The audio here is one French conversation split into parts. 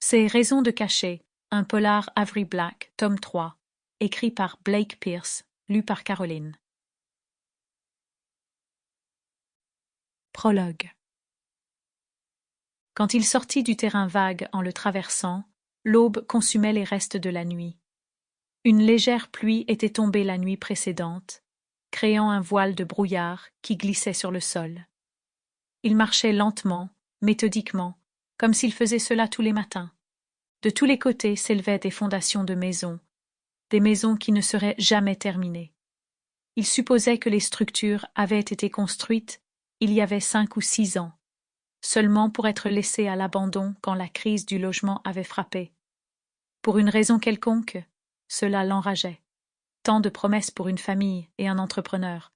C'est Raison de cacher, un polar Avery Black, tome 3, écrit par Blake Pierce, lu par Caroline. Prologue. Quand il sortit du terrain vague en le traversant, l'aube consumait les restes de la nuit. Une légère pluie était tombée la nuit précédente, créant un voile de brouillard qui glissait sur le sol. Il marchait lentement, méthodiquement, comme s'il faisait cela tous les matins. De tous les côtés s'élevaient des fondations de maisons, des maisons qui ne seraient jamais terminées. Il supposait que les structures avaient été construites il y avait 5 ou 6 ans, seulement pour être laissées à l'abandon quand la crise du logement avait frappé. Pour une raison quelconque, cela l'enrageait. Tant de promesses pour une famille et un entrepreneur,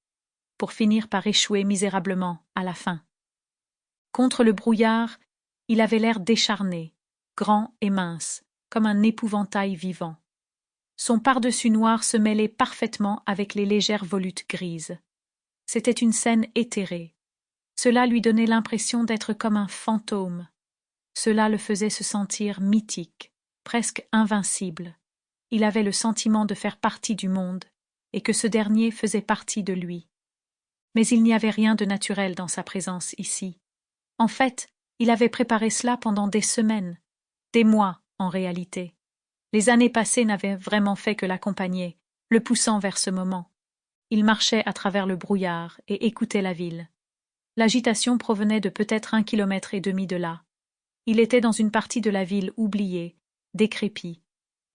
pour finir par échouer misérablement à la fin. Contre le brouillard, il avait l'air décharné, grand et mince, comme un épouvantail vivant. Son pardessus noir se mêlait parfaitement avec les légères volutes grises. C'était une scène éthérée. Cela lui donnait l'impression d'être comme un fantôme. Cela le faisait se sentir mythique, presque invincible. Il avait le sentiment de faire partie du monde, et que ce dernier faisait partie de lui. Mais il n'y avait rien de naturel dans sa présence ici. En fait, il avait préparé cela pendant des semaines, des mois en réalité. Les années passées n'avaient vraiment fait que l'accompagner, le poussant vers ce moment. Il marchait à travers le brouillard et écoutait la ville. L'agitation provenait de peut-être 1,5 kilomètre de là. Il était dans une partie de la ville oubliée, décrépie,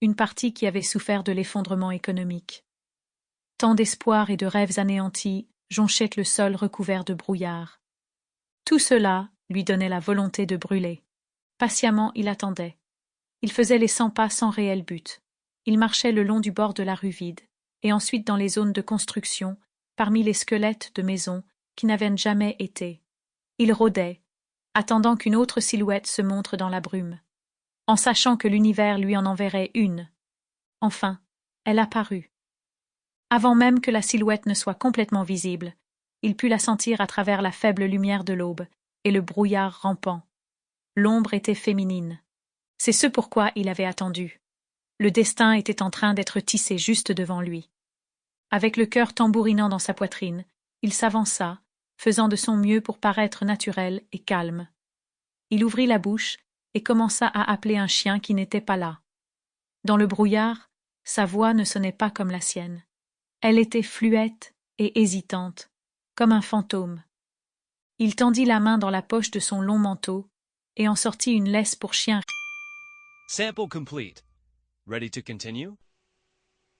une partie qui avait souffert de l'effondrement économique. Tant d'espoirs et de rêves anéantis jonchaient le sol recouvert de brouillard. Tout cela lui donnait la volonté de brûler. Patiemment, il attendait. Il faisait les 100 pas sans réel but. Il marchait le long du bord de la rue vide, et ensuite dans les zones de construction, parmi les squelettes de maisons qui n'avaient jamais été. Il rôdait, attendant qu'une autre silhouette se montre dans la brume, en sachant que l'univers lui en enverrait une. Enfin, elle apparut. Avant même que la silhouette ne soit complètement visible, il put la sentir à travers la faible lumière de l'aube et le brouillard rampant. L'ombre était féminine. C'est ce pourquoi il avait attendu. Le destin était en train d'être tissé juste devant lui. Avec le cœur tambourinant dans sa poitrine, il s'avança, faisant de son mieux pour paraître naturel et calme. Il ouvrit la bouche et commença à appeler un chien qui n'était pas là. Dans le brouillard, sa voix ne sonnait pas comme la sienne. Elle était fluette et hésitante, comme un fantôme. Il tendit la main dans la poche de son long manteau et en sortit une laisse pour chien. Sample complete. Ready to continue?